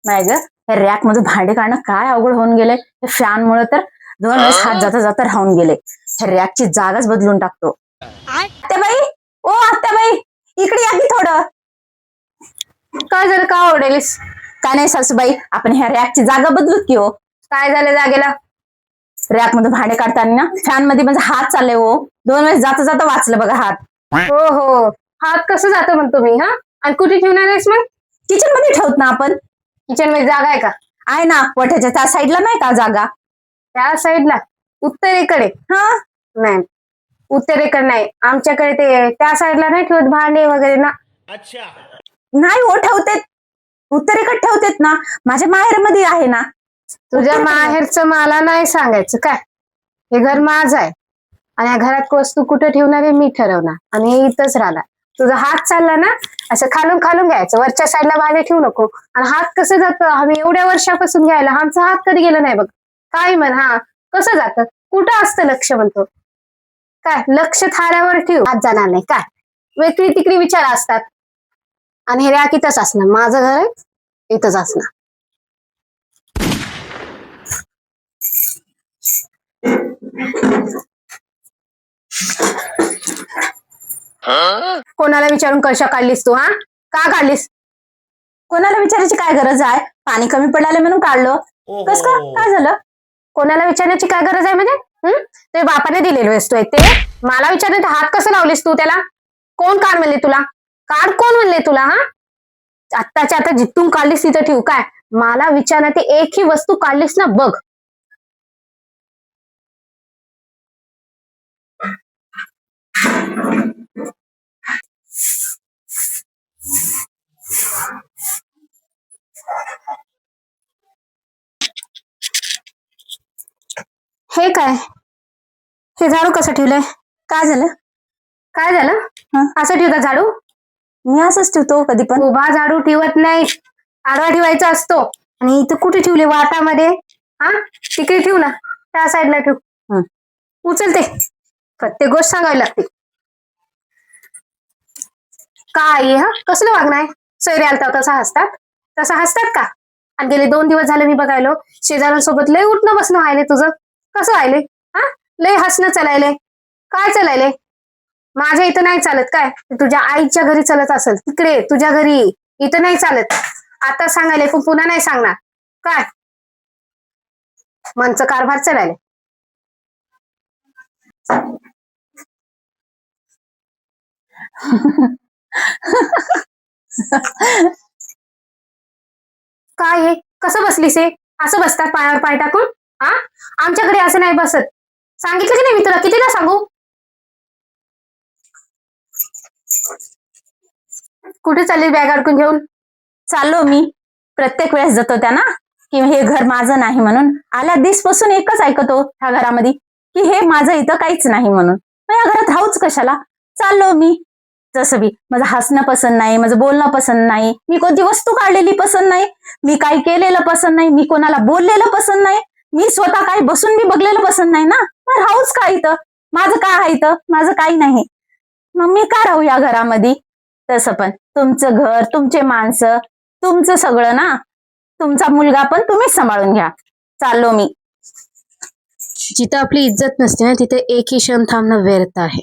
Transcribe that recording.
नाही ग, हे रॅक मध्ये भांडे काढणं काय अवघड होऊन गेलंय. हे फॅन मुळे तर 2 वेळेस हात जाता जाता राहून गेले. हे रॅकची जागाच बदलून टाकतो. आत्याबाई, ओ आत्याबाई, इकडे या की थोडं. काय झालं, का ओरडेलीस? काय नाही सासूबाई, आपण ह्या रॅकची जागा बदलू की हो. काय झालं जागेला? रॅक मध्ये भांडे काढताना ना फॅन मध्ये माझा हात चालले हो. 2 वेळेस जाता जाता वाचलं बघा हात. हो हो, हात कसं जातं म्हणतो मी. हा, आणि कुठे ठेवणार आहेस मग? किचन मध्ये ठेवत ना आपण. किचन मध्ये जागा आहे का? आहे ना, वठ्याच्या त्या साईडला नाही का जागा. त्या साईडला उत्तरेकडे? हा, नाही, उत्तरेकडे नाही. आमच्याकडे ते त्या साईडला नाही ठेवत भांडे वगैरे ना. नाही हो ठेवतेत, उत्तरेकडे ठेवतेत ना. माझ्या माहेर मध्ये आहे ना. तुझ्या माहेरचं मला नाही सांगायचं काय. हे घर माझं आहे आणि या घरात वस्तू कुठे ठेवणार हे मी ठरवणार. आणि हे इथंच राहणार. तुझा हात चालला ना, असं खालून खालून घ्यायचं. वरच्या साईडला भांडे ठेवू नको. आणि हात कसं जातं, आम्ही एवढ्या वर्षापासून घ्यायला आमचा हात कधी गेला नाही बघ. काय म्हण, हा कसं जातं, कुठं असतं लक्ष म्हणतो. काय लक्ष थाळ्यावर ठेव, हात जाणार नाही. काय वेगळी तिकडी विचार असतात. आणि हे रॅक इथंच असणार. माझं घर आहे, इथंच असणार. कोणाला विचारून कशा काढलीस तू? हा, का काढलीस? कोणाला विचारायची काय गरज आहे? पाणी कमी पडाले म्हणून काढलं. कस का, काय झालं? कोणाला विचारण्याची काय गरज आहे म्हणजे? ते बापाने दिलेले वस्तू आहे ते मला विचारण्यात हात कसं लावलीस तू त्याला? कोण काढ म्हणले तुला? काढ कोण म्हणले तुला? हा, आत्ताच्या आता जिथून काढलीस तिथं ठेवू. काय मला विचारण्यात एक ही वस्तू काढलीस ना बघ. हे काय, हे झाडू कसं ठेवलंय? काय झालं? काय झालं? असं ठेवता झाडू? मी असंच ठेवतो कधी पण. उभा झाडू ठेवत नाही, आडवा ठेवायचा असतो. आणि इथं कुठे ठेवले? वाटामध्ये. हा, तिकडे ठेवू ना, त्या साईडला ठेव. उचलते, प्रत्येक गोष्ट सांगावी लागते. काय हा, कसलं वागणं आहे? सैरी आलता तसा हसतात? तसा हसतात का? आणि गेले 2 दिवस झाले मी बघायलो शेजाऱ्यांसोबत लय उठणं बसणं व्हायले तुझं. कसं व्हायले? हा, लय हसणं चालायले. काय चालायले? माझ्या इथं नाही चालत काय? तुझ्या आईच्या घरी चालत असेल, तिकडे तुझ्या घरी. इथं नाही चालत. आता सांगायले पण पुन्हा नाही सांगणार. काय मनचं कारभार चालायले? काय हे, कसं बसलीस? हे असं बसतात पायावर पाय टाकून? हा, आमच्याकडे असं नाही बसत. सांगितलं की नाही मी तुला, कितीदा सांगू? कुठे चालली बॅग अडकून घेऊन? चाललो मी. प्रत्येक वेळेस जातो त्या ना की हे घर माझं नाही म्हणून. आल्या दिसपासून एकच ऐकतो ह्या घरामध्ये की हे माझं इथं काहीच नाही म्हणून. मग या घरात राहूच कशाला? चाललो मी. जसं बी माझं हसणं पसंत नाही, माझं बोलणं पसंत नाही, मी कोणती वस्तू काढलेली पसंत नाही, मी काही केलेलं पसंत नाही, मी कोणाला बोललेलं पसंत नाही, मी स्वतः काही बसून बी बघलेलं पसंत नाही ना. मग राहूच का इथं? माझं काय आहे इथं? माझं काही नाही. मग मी का राहू या घरामध्ये? तसं पण तुमचं घर, तुमचे माणसं, तुमचं सगळं ना. तुमचा मुलगा पण तुम्हीच सांभाळून घ्या. चाललो मी. जिथं आपली इज्जत नसते ना तिथे एकही क्षण थांबणं व्यर्थ आहे.